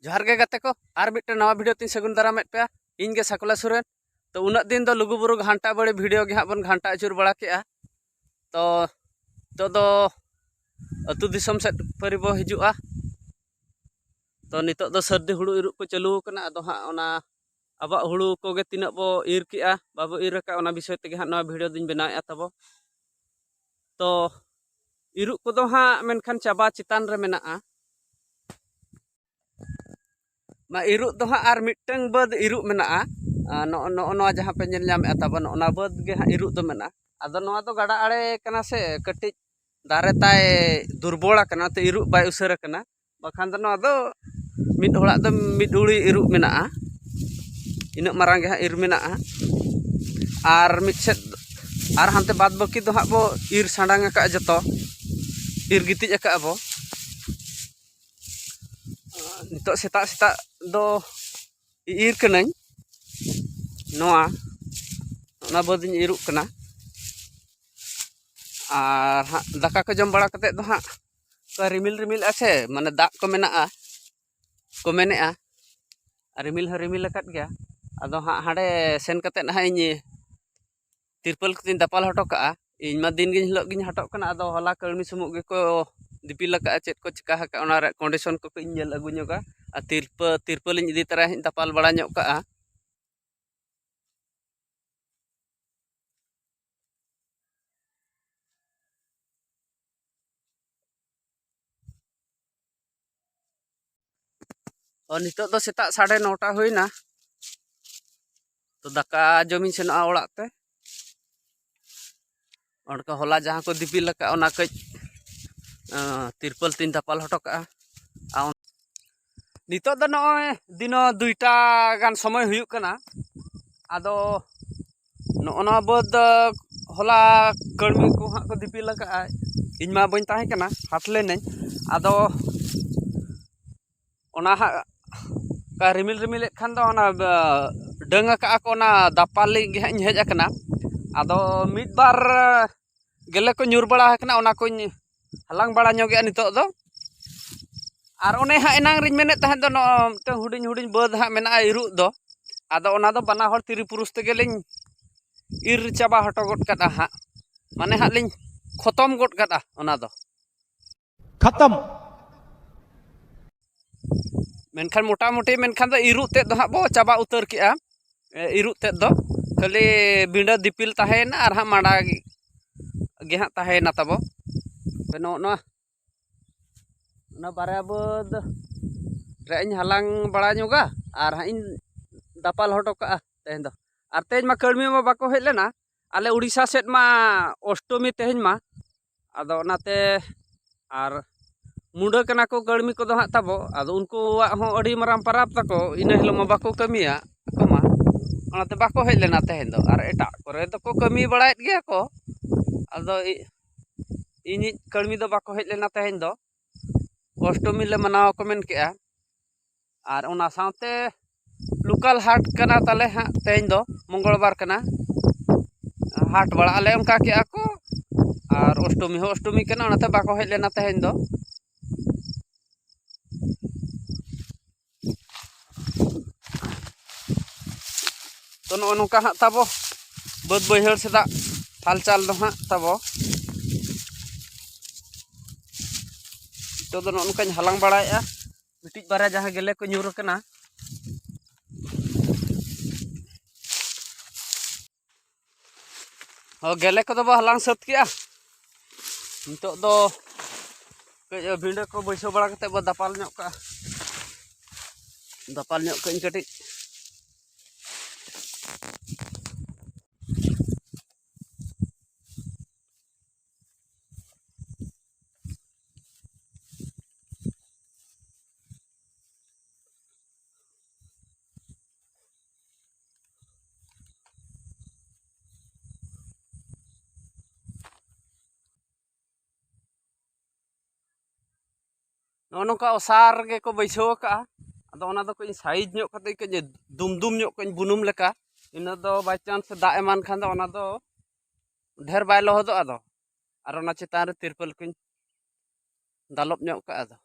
जोहार गे गाते को आर मिट्टे नवा भिडियो तीन सगुन दारामेद पे इन गे सकला सुरेन। तो उन्ना दिन दो लुगुबुरु घंटा बड़े भिडियो गे हां बन घंटा अचुर बड़ा केआ। तो अतु दिसम सेट परिबो हिजुआ। तो नितो दो सर्दी हुड़ू इरुक को चालू कना अदो हां ओना आबा हुड़ू कोगे तिना बो इर केआ बाबो इर का ओना विषय तेगे हां नवा भिडियो दिन बनाएआ तबो। तो इरुक को दो हां मेनखान चाबा चितान रे मेनाआ मा इरुक दो हां आर मिट्टeng बद इरुक मेनाआ नो जहाँ पे नेल नाम एताबन ओना बद गे हां इरुक दो मेना आदो नोआ दो गाडा आड़े कना से कटिज दारे ताय दुर्बोला कना तो इरुक बाय उसर कना बखान दो नोआ दो मिड होड़ा दो मिड उड़ी इरुक मेनाआ इना मारांग गे हां इर मेनाआ आर मिड सेट आर हानते बाद बाकी दो हां बो इर सांडांग का जतो इर गितिज का बो नितो सेता सेता दो इर कनाኝ नोआ ओना बदिन इरुक कना आर हां दाका को जम बड़ा कते दो हां का रिमिल रिमिल आछे माने दाग को मेनाआ को मेनेआ रिमिल ह रिमिल अकत गया आदो हां हाडे सेन कते ना इन तिरपल कतिन दापाल हटो का इन मा दिन गिन हिलो गिन हटो कना आदो हला कळमी सुमुग गे को दिपिल लका चेत को चिका हका ओना रे कंडीशन को इन नेल अगु ᱧᱚᱜᱟ आ तिरपल इन इदी तरा हिन दापाल बड़ा ᱧᱚᱜ का और नितो दो सेता 9:30 हुईना। तो दाका जमीन सेनोआ ओड़ा ते और होला जहाँ को दिपिल लका ओना कज तिरपल तीन दापाल हटो का नितो दो नय दिनो 2टा गान समय हुयुक कना आदो नोना बद होला कड़मी को हां को दिपिल लका इन मा बइन ताहे कना हाटले नኝ आदो ओना हां का रिमिल रिमिल खान दो ओना डंगा का को ना दापाली गे हां हेज अकना आदो मिद बार गेले को ᱧᱩᱨ बड़ा हकना ओना को हलांग बड़ा ᱧᱚᱜᱮᱟ नितो दो आर ओने हां एनांग रिन मेने ताहे दो नो हुडिन हुडिन बद हां मेना इरुक दो आदो ओना दो बना हर तिरि पुरुष तेगे लिन इर चाबा हटो गट कदा हां माने हां लिन खतम गट कदा ओना दो खत्म मेनखान मोटा मोटी मेनखान दो इरुक ते दो हां बो चाबा उतर केआ इरुक ते दो खाली बिंडा दिपिल ताहेना आर हां माडा गे हां ताहेना तबो नो ना बारे बद रे इन हलांग बड़ा ᱧᱚᱜᱟ आर हां इन दापाल हटो का तेहन दो आर तेज मा कड़मी मा बाको हेज लेना आले उड़ीसा सेट मा अष्टमी तेहन मा आदो ओनाते आर मुंडा कना को कड़मी को दो हां तबो आदो उनको हो अड़ी मराम पराब तको इन हिलो मा बाको कमिया को मा ओनाते बाको हेज लेना तेहन दो आर एटा करे तो को कमी बड़ायत गया को आदो इनि कड़मी दो बाको हेज लेना तेहन दो अष्टमी ले मनाव को मेन केआ आर ओना सावते लोकल हाट कना ताले हां तेहन दो मंगलवार कना हाट बड़ा आले उनका केआ को आर अष्टमी कना ओनाते बाको हेज लेना तेहन दो तो नो नोका हां तबो बद बैहर सेदा हालचाल दो हां तबो तो नो नोका हलांग बड़ाया मिटिज बारे जहाँ गेले को ᱧᱩᱨ कना हो गेले को दो हलांग सत किया नितो दो कज भिंडे को बैसो बड़ा कते बो दापाल ᱧᱚᱜ का दापाल ᱧᱚᱜ कñ कटिज नोका ओसार गे को बैसो का आदो ओना दो कñ साइज ᱧᱚᱜ कते कñ दुम ᱧᱚᱜ कñ बुनुम लेका इना दो बाय चांस दा एमान खान दो ओना दो ढेर बाय लहदो आदो आर ओना चितान रे तिरपल कñ दालप ᱧᱚᱜ का आदो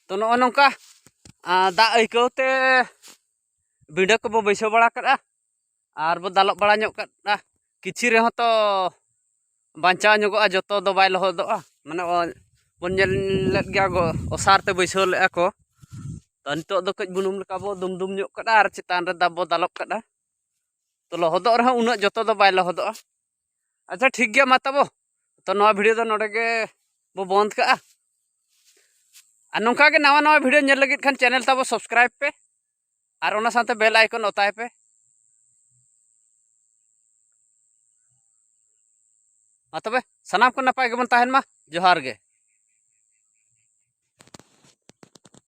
तो नᱚᱜᱼᱚ ᱱᱚᱝᱠᱟ ᱫᱟᱜ ᱟᱹᱭᱠᱟᱹᱣᱛᱮ ᱵᱤᱸᱰᱟᱹ ᱠᱚᱵᱚ ᱵᱟᱹᱭᱥᱟᱹᱣ ᱵᱟᱲᱟ ᱠᱟᱜᱼᱟ ᱟᱨ ᱵᱚ ᱫᱟᱞᱚᱵ ᱵᱟᱲᱟ ᱧᱚᱜ ᱠᱟᱜᱼᱟ ᱠᱤᱪᱷᱤ ᱨᱮᱦᱚᱸ ᱛᱚ ᱵᱟᱧᱪᱟᱣ ᱧᱚᱜᱚᱜᱼᱟ ᱡᱚᱛᱚ ᱫᱚ ᱵᱟᱭ ᱞᱚᱦᱚᱫᱚᱜᱼᱟ ᱢᱟᱱᱮ ᱵᱚᱱ ᱧᱮᱞᱮᱫ ᱜᱮᱭᱟ ᱚᱥᱟᱨ ᱛᱮ ᱵᱟᱹᱭᱥᱟᱹᱣ ᱞᱮᱜᱼᱟ ᱠᱚ ᱛᱚ ᱱᱤᱛᱚᱜ ᱫᱚ ᱠᱟᱹᱡ ᱵᱩᱱᱩᱢ ᱞᱮᱠᱟ ᱵᱚ ᱫᱩᱢ ᱧᱚᱜ ᱠᱟᱜᱼᱟ ᱟᱨ ᱪᱮᱛᱟᱱ ᱨᱮ ᱫᱟᱵ ᱵᱚ ᱫᱟᱞᱚᱵ ᱠᱟᱜᱼᱟ ᱛᱚ ᱞᱚᱦᱚᱫᱚᱜ ᱨᱮᱦᱚᱸ ᱩᱱᱟᱹᱜ ᱡᱚᱛᱚ ᱫᱚ ᱵᱟᱭ ᱞᱚᱦᱚᱫᱚᱜᱼᱟ ᱟᱪᱪᱷᱟ ᱴᱷᱤक ᱜᱮᱭᱟ ᱢᱟ ᱛᱟᱵᱚ तो नवा वीडियो दो नोडे गे बो बंद का और नौका के नवा नवा वीडियो नेल लगित खान चैनल ताबो सब्सक्राइब पे और ओना साथे बेल आइकन ओताय पे मा तबे सनाम को नपाय गेबन ताहेन मा जोहार गे।